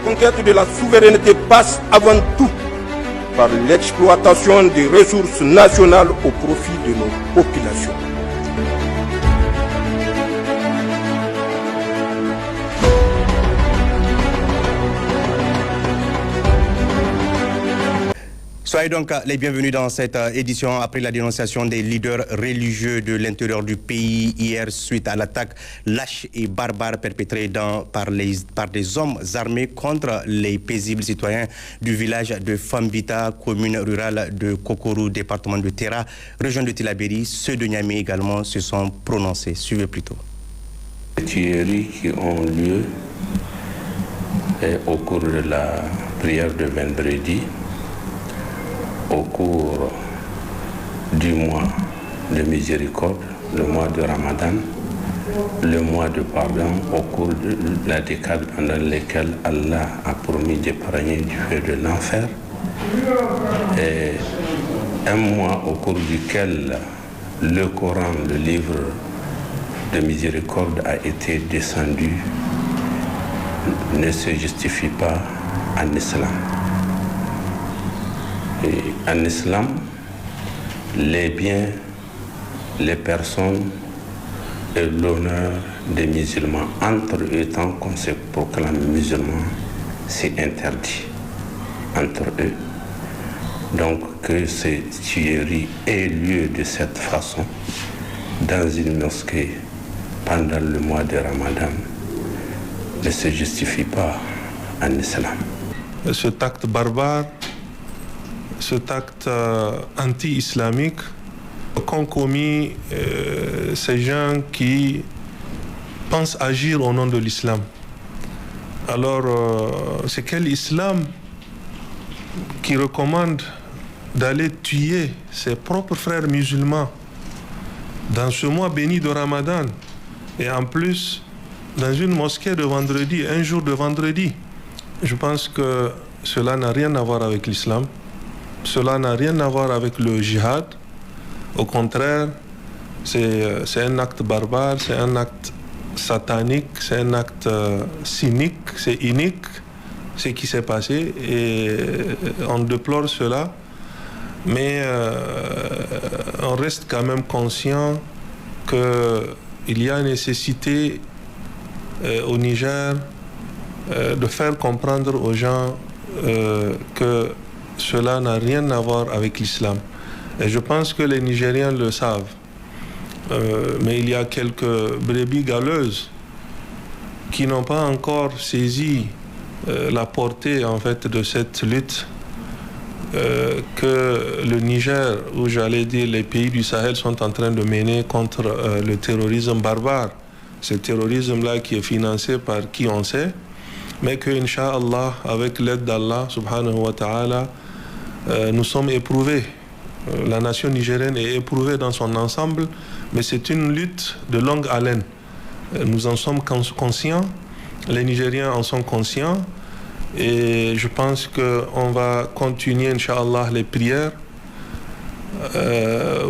conquête de la souveraineté passe avant tout par l'exploitation des ressources nationales au profit de nos populations. Soyez donc les bienvenus dans cette édition après la dénonciation des leaders religieux de l'intérieur du pays hier suite à l'attaque lâche et barbare perpétrée par des hommes armés contre les paisibles citoyens du village de Fambita, commune rurale de Kokoro, département de Terra, région de Tillabéri. Ceux de Niamey également se sont prononcés. Suivez plutôt. Les tueries qui ont lieu au cours de la prière de vendredi, au cours du mois de miséricorde, le mois de Ramadan, le mois de pardon, au cours de la décade pendant laquelle Allah a promis d'épargner du feu de l'enfer, et un mois au cours duquel le Coran, le livre de miséricorde, a été descendu, ne se justifie pas en islam. Et en islam, les biens, les personnes et l'honneur des musulmans, entre eux, tant qu'on se proclame musulman, c'est interdit entre eux. Donc que ces tueries aient lieu de cette façon dans une mosquée pendant le mois de Ramadan ne se justifie pas en islam. Cet acte barbare, cet acte anti-islamique qu'ont commis ces gens qui pensent agir au nom de l'islam. Alors, c'est quel islam qui recommande d'aller tuer ses propres frères musulmans dans ce mois béni de Ramadan et en plus dans une mosquée de vendredi, un jour de vendredi? Je pense que cela n'a rien à voir avec l'islam. Cela n'a rien à voir avec le djihad. Au contraire, c'est un acte barbare, c'est un acte satanique, c'est un acte cynique, c'est inique ce qui s'est passé et on déplore cela. Mais on reste quand même conscient qu'il y a nécessité au Niger de faire comprendre aux gens que cela n'a rien à voir avec l'islam. Et je pense que les Nigériens le savent. Mais il y a quelques brebis galeuses qui n'ont pas encore saisi la portée en fait de cette lutte que le Niger, ou j'allais dire les pays du Sahel, sont en train de mener contre le terrorisme barbare. Ce terrorisme-là qui est financé par qui on sait, mais que, Inch'Allah, avec l'aide d'Allah, subhanahu wa ta'ala, nous sommes éprouvés. La nation nigérienne est éprouvée dans son ensemble, mais c'est une lutte de longue haleine. Nous en sommes conscients, les Nigériens en sont conscients, et je pense qu'on va continuer, Inch'Allah, les prières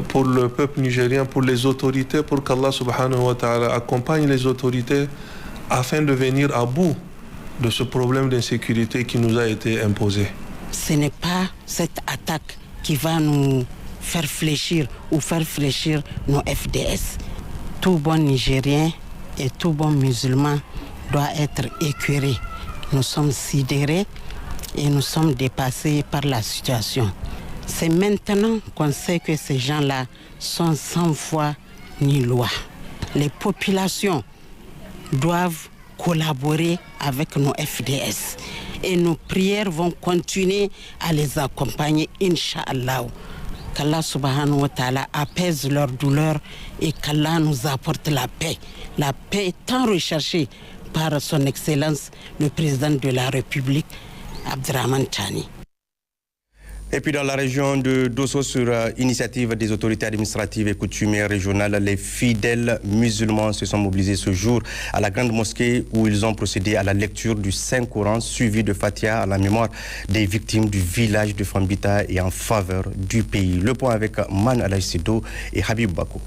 pour le peuple nigérien, pour les autorités, pour qu'Allah subhanahu wa ta'ala accompagne les autorités afin de venir à bout de ce problème d'insécurité qui nous a été imposé. Ce n'est pas cette attaque qui va nous faire fléchir ou faire fléchir nos FDS. Tout bon Nigérien et tout bon musulman doit être écœuré. Nous sommes sidérés et nous sommes dépassés par la situation. C'est maintenant qu'on sait que ces gens-là sont sans foi ni loi. Les populations doivent collaborer avec nos FDS et nos prières vont continuer à les accompagner, Inch'Allah. Qu'Allah subhanahu wa ta'ala apaise leur douleur et qu'Allah nous apporte la paix tant recherchée par son Excellence le président de la République, Abdraman Chani. Et puis dans la région de Dosso, sur initiative des autorités administratives et coutumières régionales, les fidèles musulmans se sont mobilisés ce jour à la grande mosquée où ils ont procédé à la lecture du Saint-Coran suivi de Fatiha à la mémoire des victimes du village de Fambita et en faveur du pays. Le point avec Man Alaï Sido et Habib Bako.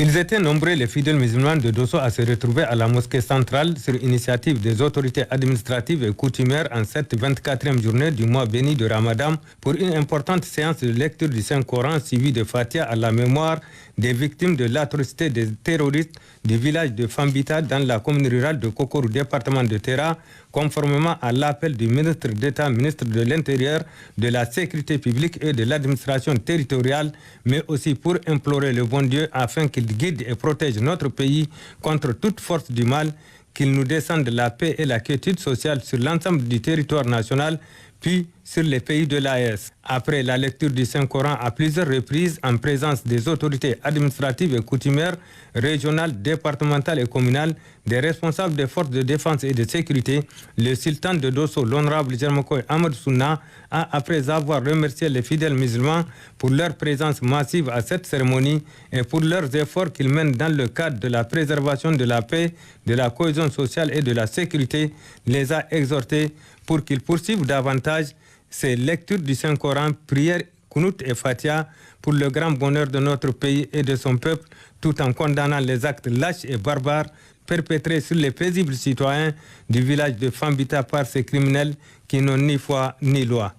Ils étaient nombreux, les fidèles musulmans de Dosso, à se retrouver à la mosquée centrale sur initiative des autorités administratives et coutumières en cette 24e journée du mois béni de Ramadan pour une importante séance de lecture du Saint-Coran suivie de Fatiha à la mémoire des victimes de l'atrocité des terroristes du village de Fambita dans la commune rurale de Kokoru, département de Terra, conformément à l'appel du ministre d'État, ministre de l'Intérieur, de la Sécurité publique et de l'administration territoriale, mais aussi pour implorer le bon Dieu afin qu'il guide et protège notre pays contre toute force du mal, qu'il nous descende la paix et la quiétude sociale sur l'ensemble du territoire national, puis sur les pays de l'AES. Après la lecture du Saint-Coran à plusieurs reprises en présence des autorités administratives et coutumières, régionales, départementales et communales, des responsables des forces de défense et de sécurité, le sultan de Dosso, l'honorable Djermakoy Ahmed Souna, a, après avoir remercié les fidèles musulmans pour leur présence massive à cette cérémonie et pour leurs efforts qu'ils mènent dans le cadre de la préservation de la paix, de la cohésion sociale et de la sécurité, les a exhortés pour qu'ils poursuivent davantage ces lectures du Saint-Coran, prières, Kunut et Fatiha pour le grand bonheur de notre pays et de son peuple, tout en condamnant les actes lâches et barbares perpétrés sur les paisibles citoyens du village de Fambita par ces criminels qui n'ont ni foi ni loi.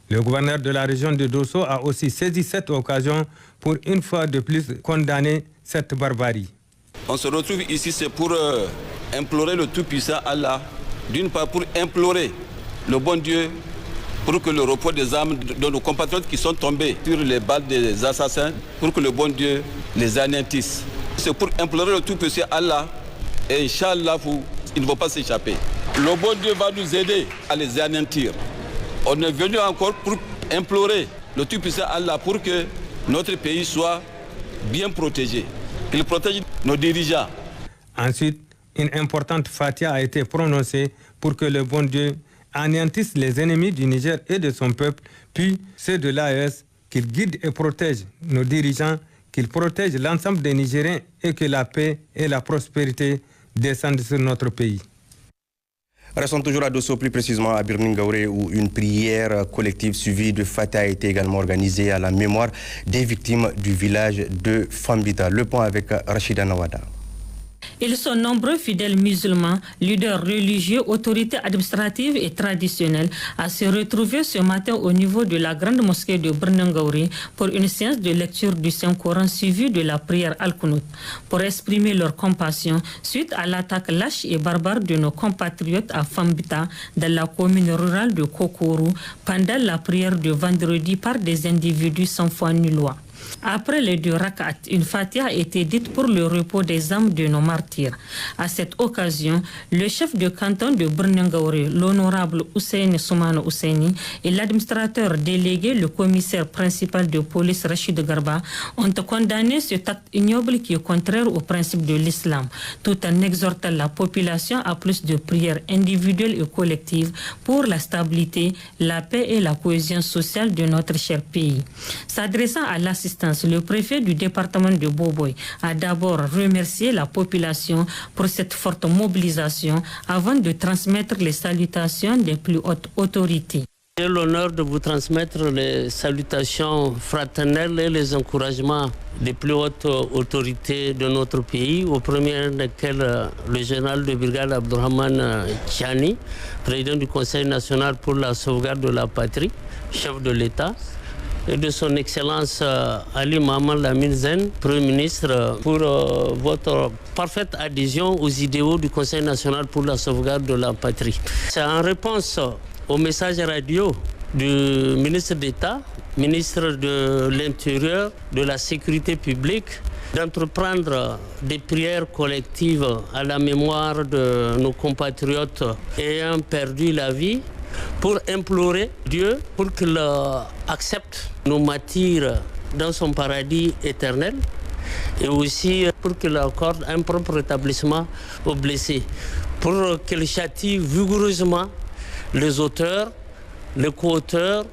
Le gouverneur de la région de Dosso a aussi saisi cette occasion pour une fois de plus condamner cette barbarie. On se retrouve ici, c'est pour implorer le Tout-Puissant Allah, d'une part pour implorer le bon Dieu pour que le repos des âmes de nos compatriotes qui sont tombés sur les balles des assassins, pour que le bon Dieu les anéantisse. C'est pour implorer le Tout-Puissant Allah et Inch'Allah, ils ne vont pas s'échapper. Le bon Dieu va nous aider à les anéantir. On est venu encore pour implorer le Tout-Puissant Allah pour que notre pays soit bien protégé, qu'il protège nos dirigeants. Ensuite, une importante Fatiha a été prononcée pour que le bon Dieu anéantisse les ennemis du Niger et de son peuple, puis ceux de l'AES, qu'il guide et protège nos dirigeants, qu'il protège l'ensemble des Nigériens et que la paix et la prospérité descendent sur notre pays. Restons toujours à Dosso, plus précisément à Birningaouré, où une prière collective suivie de Fatiha a été également organisée à la mémoire des victimes du village de Fambita. Le point avec Rachida Nawada. Ils sont nombreux fidèles musulmans, leaders religieux, autorités administratives et traditionnelles à se retrouver ce matin au niveau de la grande mosquée de Birningaouré pour une séance de lecture du Saint-Coran suivie de la prière Al-Qunut pour exprimer leur compassion suite à l'attaque lâche et barbare de nos compatriotes à Fambita dans la commune rurale de Kokoru pendant la prière de vendredi par des individus sans foi ni loi. Après les 2 rak'at, une fatiha a été dite pour le repos des âmes de nos martyrs. À cette occasion, le chef de canton de Birningaouré, l'honorable Hussein Soumana Husseini, et l'administrateur délégué, le commissaire principal de police Rachid Garba, ont condamné cet acte ignoble qui est contraire aux principes de l'islam, tout en exhortant la population à plus de prières individuelles et collectives pour la stabilité, la paix et la cohésion sociale de notre cher pays. S'adressant à l'assistance, le préfet du département de Boboy a d'abord remercié la population pour cette forte mobilisation avant de transmettre les salutations des plus hautes autorités. J'ai l'honneur de vous transmettre les salutations fraternelles et les encouragements des plus hautes autorités de notre pays, au premier desquels le général de brigade Abdourahmane Tchani, président du Conseil national pour la sauvegarde de la patrie, chef de l'État, et de son Excellence Ali Mohamed Lamine Zen, Premier ministre, pour votre parfaite adhésion aux idéaux du Conseil national pour la sauvegarde de la patrie. C'est en réponse au message radio du ministre d'État, ministre de l'Intérieur, de la Sécurité publique, d'entreprendre des prières collectives à la mémoire de nos compatriotes ayant perdu la vie, pour implorer Dieu pour qu'il accepte nos martyrs dans son paradis éternel et aussi pour qu'il accorde un propre rétablissement aux blessés, pour qu'il châtie vigoureusement les auteurs, les co-auteurs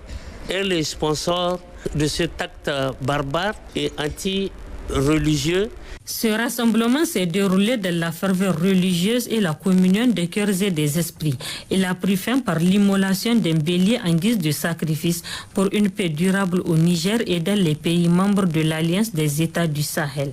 et les sponsors de cet acte barbare et anti-religieux. Ce rassemblement s'est déroulé dans la ferveur religieuse et la communion des cœurs et des esprits. Il a pris fin par l'immolation d'un bélier en guise de sacrifice pour une paix durable au Niger et dans les pays membres de l'Alliance des États du Sahel.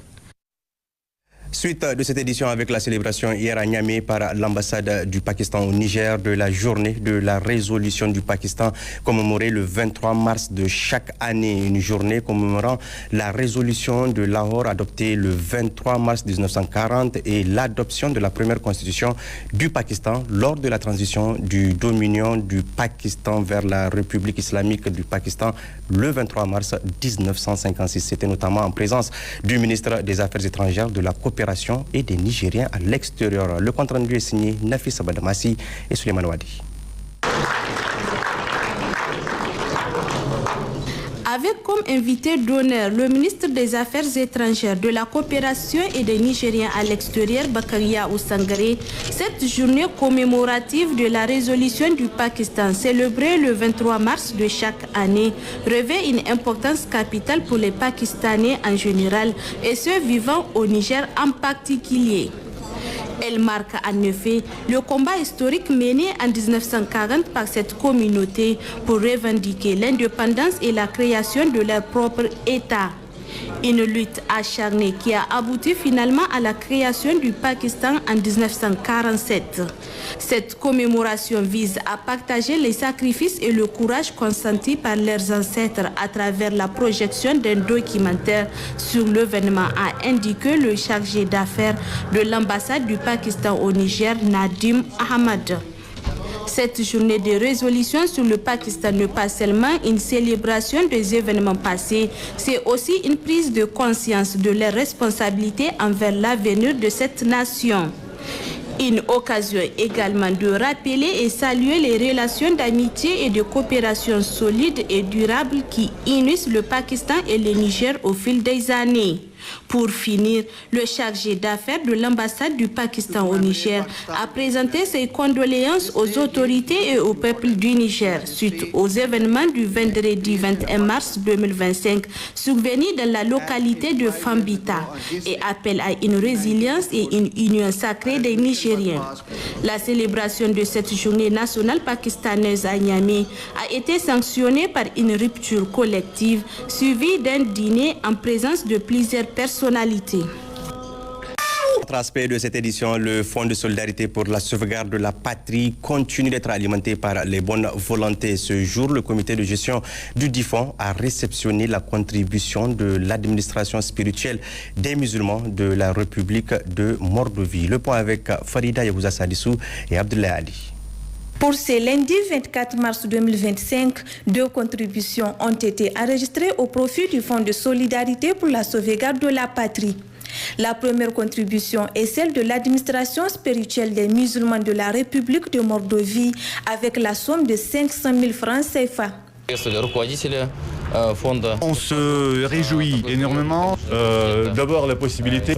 Suite de cette édition avec la célébration hier à Niamey par l'ambassade du Pakistan au Niger de la journée de la résolution du Pakistan commémorée le 23 mars de chaque année. Une journée commémorant la résolution de Lahore adoptée le 23 mars 1940 et l'adoption de la première constitution du Pakistan lors de la transition du dominion du Pakistan vers la République islamique du Pakistan le 23 mars 1956. C'était notamment en présence du ministre des Affaires étrangères, de la coopération et des Nigériens à l'extérieur. Le compte rendu est signé Nafis Abadamassi et Suleiman Wadi. Avec comme invité d'honneur le ministre des Affaires étrangères, de la coopération et des Nigériens à l'extérieur, Bakaria Ousangaré, cette journée commémorative de la résolution du Pakistan, célébrée le 23 mars de chaque année, revêt une importance capitale pour les Pakistanais en général et ceux vivant au Niger en particulier. Elle marque en effet le combat historique mené en 1940 par cette communauté pour revendiquer l'indépendance et la création de leur propre État. Une lutte acharnée qui a abouti finalement à la création du Pakistan en 1947. Cette commémoration vise à partager les sacrifices et le courage consentis par leurs ancêtres à travers la projection d'un documentaire sur l'événement, a indiqué le chargé d'affaires de l'ambassade du Pakistan au Niger, Nadim Ahmad. Cette journée de résolution sur le Pakistan n'est pas seulement une célébration des événements passés, c'est aussi une prise de conscience de leurs responsabilités envers l'avenir de cette nation. Une occasion également de rappeler et saluer les relations d'amitié et de coopération solides et durables qui unissent le Pakistan et le Niger au fil des années. Pour finir, le chargé d'affaires de l'ambassade du Pakistan au Niger a présenté ses condoléances aux autorités et au peuple du Niger suite aux événements du vendredi 21 mars 2025 survenus dans la localité de Fambita et appelle à une résilience et une union sacrée des Nigériens. La célébration de cette journée nationale pakistanaise à Niamey a été sanctionnée par une rupture collective suivie d'un dîner en présence de plusieurs personnalités. Autre aspect de cette édition, le Fonds de solidarité pour la sauvegarde de la patrie continue d'être alimenté par les bonnes volontés. Ce jour, le comité de gestion du fonds a réceptionné la contribution de l'administration spirituelle des musulmans de la République de Mordovie. Le point avec Farida Yabouza Sadissou et Abdoulaye Ali. Pour ce lundi 24 mars 2025, 2 contributions ont été enregistrées au profit du Fonds de solidarité pour la sauvegarde de la patrie. La première contribution est celle de l'administration spirituelle des musulmans de la République de Mordovie avec la somme de 500 000 francs CFA. On se réjouit énormément. D'abord la possibilité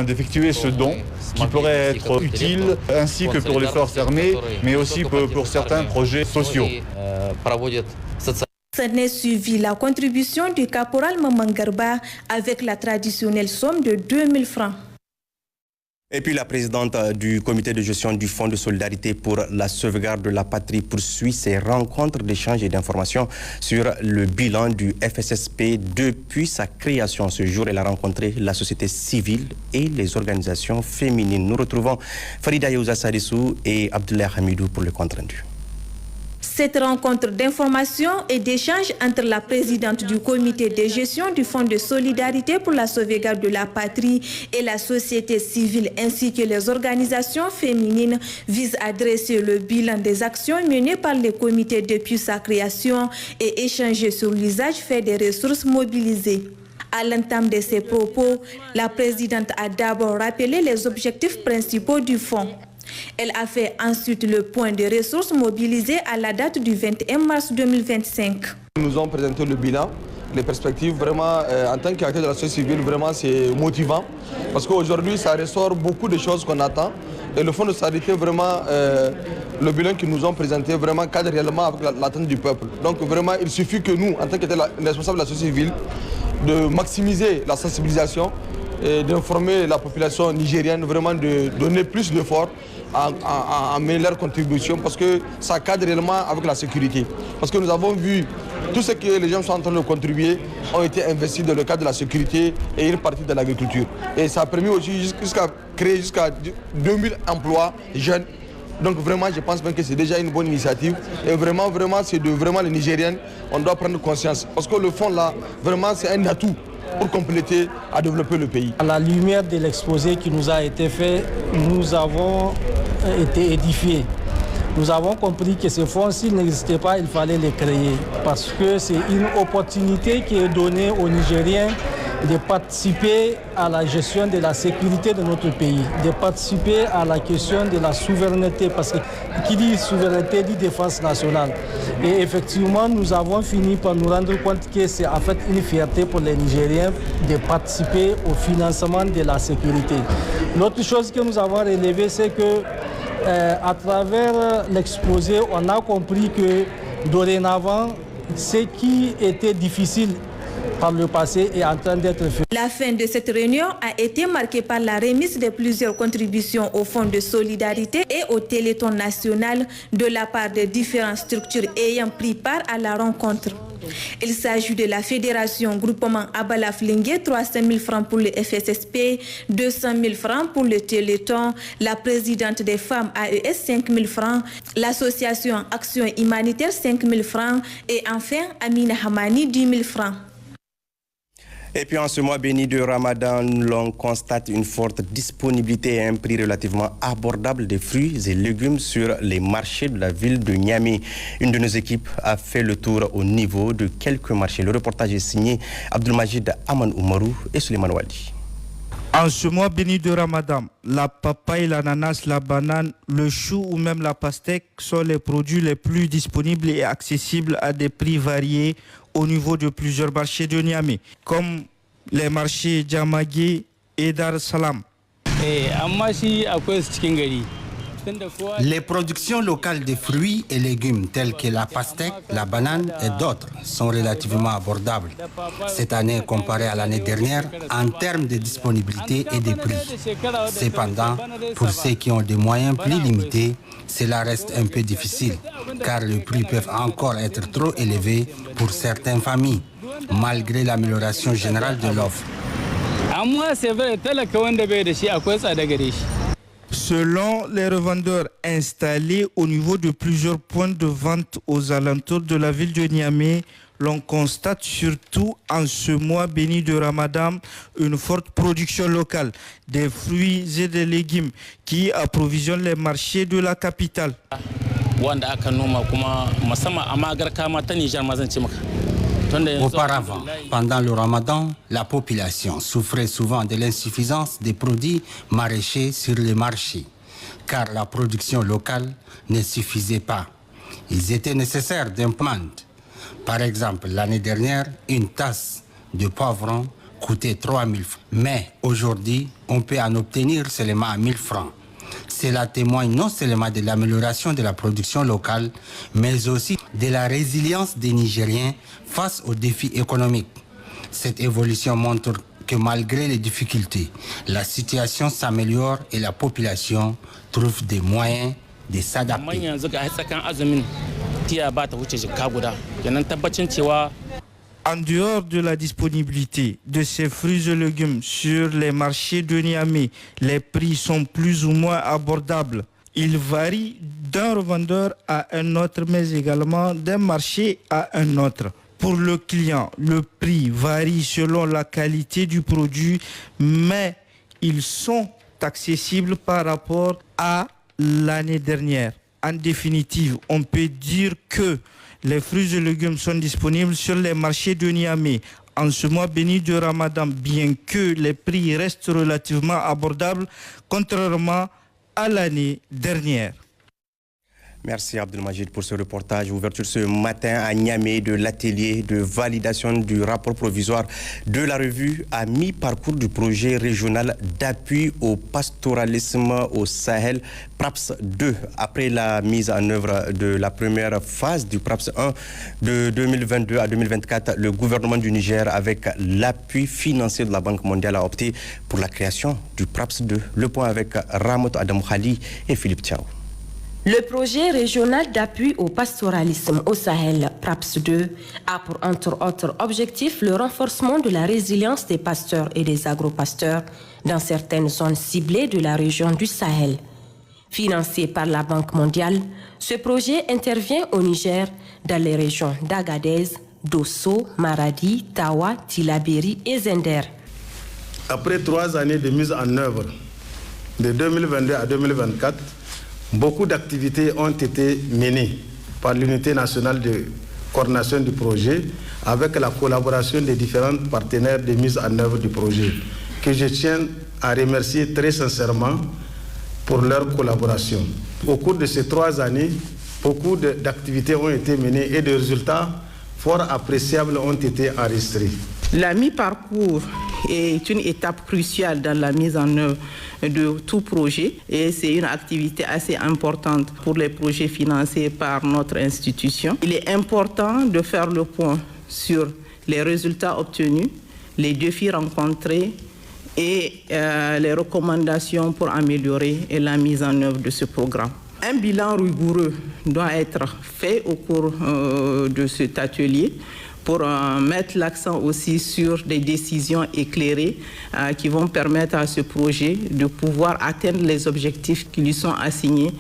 d'effectuer ce don qui pourrait être utile ainsi que pour les forces armées, mais aussi pour certains projets sociaux. S'en est suivi la contribution du caporal Mamangarba avec la traditionnelle somme de 2000 francs. Et puis la présidente du comité de gestion du Fonds de solidarité pour la sauvegarde de la patrie poursuit ses rencontres d'échange et d'informations sur le bilan du FSSP depuis sa création. Ce jour, elle a rencontré la société civile et les organisations féminines. Nous retrouvons Farida Yabouza Sadissou et Abdoulaye Hamidou pour le compte rendu. Cette rencontre d'information et d'échange entre la présidente du comité de gestion du Fonds de solidarité pour la sauvegarde de la patrie et la société civile ainsi que les organisations féminines vise à dresser le bilan des actions menées par le comité depuis sa création et échanger sur l'usage fait des ressources mobilisées. À l'entame de ses propos, la présidente a d'abord rappelé les objectifs principaux du fonds. Elle a fait ensuite le point de ressources mobilisées à la date du 21 mars 2025. Nous avons présenté le bilan, les perspectives. Vraiment, en tant qu'acteur de la société civile, vraiment c'est motivant parce qu'aujourd'hui ça ressort beaucoup de choses qu'on attend. Et le Fonds de solidarité, vraiment, le bilan que nous avons présenté vraiment cadre réellement avec l'attente du peuple. Donc vraiment, il suffit que nous, en tant que responsables de la société civile, de maximiser la sensibilisation et d'informer la population nigérienne, vraiment de donner plus d'efforts à mener leur contribution parce que ça cadre réellement avec la sécurité. Parce que nous avons vu Tout ce que les gens sont en train de contribuer ont été investis dans le cadre de la sécurité et une partie de l'agriculture. Et ça a permis aussi jusqu'à créer jusqu'à 2000 emplois jeunes. Donc vraiment, je pense même que c'est déjà une bonne initiative. Et vraiment, c'est de vraiment les Nigériens, on doit prendre conscience. Parce que le fonds là, vraiment, c'est un atout pour compléter à développer le pays. À la lumière de l'exposé qui nous a été fait, nous avons été édifiés. Nous avons compris que ces fonds, s'ils n'existaient pas, il fallait les créer. Parce que c'est une opportunité qui est donnée aux Nigériens de participer à la gestion de la sécurité de notre pays, de participer à la question de la souveraineté, parce que qui dit souveraineté dit défense nationale. Et effectivement, nous avons fini par nous rendre compte que c'est en fait une fierté pour les Nigériens de participer au financement de la sécurité. L'autre chose que nous avons relevée, c'est que à travers l'exposé, on a compris que dorénavant, ce qui était difficile par le passé est en train d'être fait. La fin de cette réunion a été marquée par la remise de plusieurs contributions au Fonds de solidarité et au Téléthon national de la part des différentes structures ayant pris part à la rencontre. Il s'agit de la Fédération Groupement Abalaflingué, 300 000 francs pour le FSSP, 200 000 francs pour le Téléthon, la présidente des femmes AES, 5 000 francs, l'association Action Humanitaire, 5 000 francs et enfin Amina Hamani, 10 000 francs. Et puis en ce mois béni de Ramadan, l'on constate une forte disponibilité et un prix relativement abordable des fruits et légumes sur les marchés de la ville de Niamey. Une de nos équipes a fait le tour au niveau de quelques marchés. Le reportage est signé Abdelmajid Aman Oumarou et Suleiman Wadi. En ce mois béni de Ramadan, la papaye, l'ananas, la banane, le chou ou même la pastèque sont les produits les plus disponibles et accessibles à des prix variés au niveau de plusieurs marchés de Niamey, comme les marchés Djamagé et Dar Salam. Les productions locales de fruits et légumes tels que la pastèque, la banane et d'autres sont relativement abordables cette année comparée à l'année dernière en termes de disponibilité et de prix. Cependant, pour ceux qui ont des moyens plus limités, cela reste un peu difficile car les prix peuvent encore être trop élevés pour certaines familles, malgré l'amélioration générale de l'offre. Selon les revendeurs installés au niveau de plusieurs points de vente aux alentours de la ville de Niamey, l'on constate surtout en ce mois béni de Ramadan une forte production locale des fruits et des légumes qui approvisionnent les marchés de la capitale. Auparavant, pendant le Ramadan, la population souffrait souvent de l'insuffisance des produits maraîchers sur les marchés, car la production locale ne suffisait pas. Ils étaient nécessaires d'un plan. Par exemple, l'année dernière, une tasse de poivron coûtait 3 000 francs. Mais aujourd'hui, on peut en obtenir seulement à 1 000 francs. Cela témoigne non seulement de l'amélioration de la production locale, mais aussi de la résilience des Nigériens face aux défis économiques. Cette évolution montre que malgré les difficultés, la situation s'améliore et la population trouve des moyens de s'adapter. En dehors de la disponibilité de ces fruits et légumes sur les marchés de Niamey, les prix sont plus ou moins abordables. Ils varient d'un revendeur à un autre, mais également d'un marché à un autre. Pour le client, le prix varie selon la qualité du produit, mais ils sont accessibles par rapport à l'année dernière. En définitive, on peut dire que les fruits et légumes sont disponibles sur les marchés de Niamey en ce mois béni de Ramadan, bien que les prix restent relativement abordables, contrairement à l'année dernière. Merci Abdelmajid pour ce reportage. Ouverture ce matin à Niamey de l'atelier de validation du rapport provisoire de la revue à mi-parcours du projet régional d'appui au pastoralisme au Sahel, PRAPS 2. Après la mise en œuvre de la première phase du PRAPS 1 de 2022 à 2024, le gouvernement du Niger, avec l'appui financier de la Banque mondiale, a opté pour la création du PRAPS 2. Le point avec Ramot Adam Khali et Philippe Thiaw. Le projet régional d'appui au pastoralisme au Sahel, PRAPS 2, a pour entre autres objectifs le renforcement de la résilience des pasteurs et des agropasteurs dans certaines zones ciblées de la région du Sahel. Financé par la Banque mondiale, ce projet intervient au Niger dans les régions d'Agadez, Dosso, Maradi, Tawa, Tillabéri et Zender. Après 3 années de mise en œuvre, de 2022 à 2024, beaucoup d'activités ont été menées par l'unité nationale de coordination du projet avec la collaboration des différents partenaires de mise en œuvre du projet, que je tiens à remercier très sincèrement pour leur collaboration. Au cours de ces 3 années, beaucoup d'activités ont été menées et des résultats fort appréciables ont été enregistrés. La mi-parcours est une étape cruciale dans la mise en œuvre de tout projet et c'est une activité assez importante pour les projets financés par notre institution. Il est important de faire le point sur les résultats obtenus, les défis rencontrés et les recommandations pour améliorer la mise en œuvre de ce programme. Un bilan rigoureux doit être fait au cours de cet atelier pour mettre l'accent aussi sur des décisions éclairées qui vont permettre à ce projet de pouvoir atteindre les objectifs qui lui sont assignés.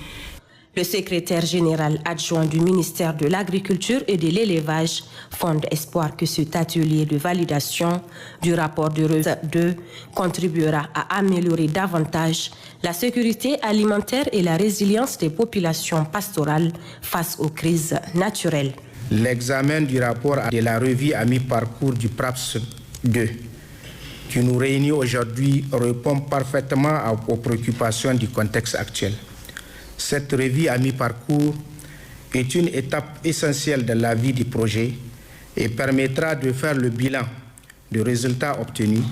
Le secrétaire général adjoint du ministère de l'Agriculture et de l'Élevage fonde espoir que cet atelier de validation du rapport de résultat 2 contribuera à améliorer davantage la sécurité alimentaire et la résilience des populations pastorales face aux crises naturelles. L'examen du rapport de la revue à mi-parcours du PRAPS 2 qui nous réunit aujourd'hui répond parfaitement aux préoccupations du contexte actuel. Cette revue à mi-parcours est une étape essentielle de la vie du projet et permettra de faire le bilan des résultats obtenus,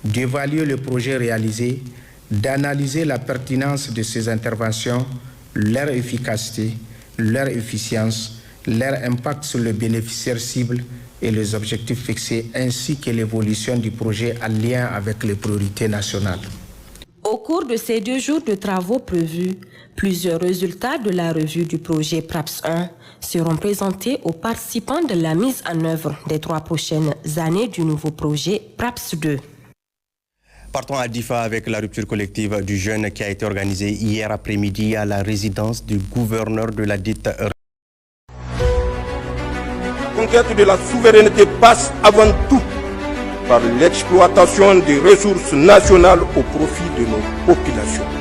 d'évaluer le projet réalisé, d'analyser la pertinence de ces interventions, leur efficacité, leur efficience, leur impact sur le bénéficiaire cible et les objectifs fixés, ainsi que l'évolution du projet en lien avec les priorités nationales. Au cours de ces 2 jours de travaux prévus, plusieurs résultats de la revue du projet PRAPS 1 seront présentés aux participants de la mise en œuvre des 3 prochaines années du nouveau projet PRAPS 2. Partons à Difa avec la rupture collective du jeûne qui a été organisée hier après-midi à la résidence du gouverneur de la dite. La conquête de la souveraineté passe avant tout par l'exploitation des ressources nationales au profit de nos populations.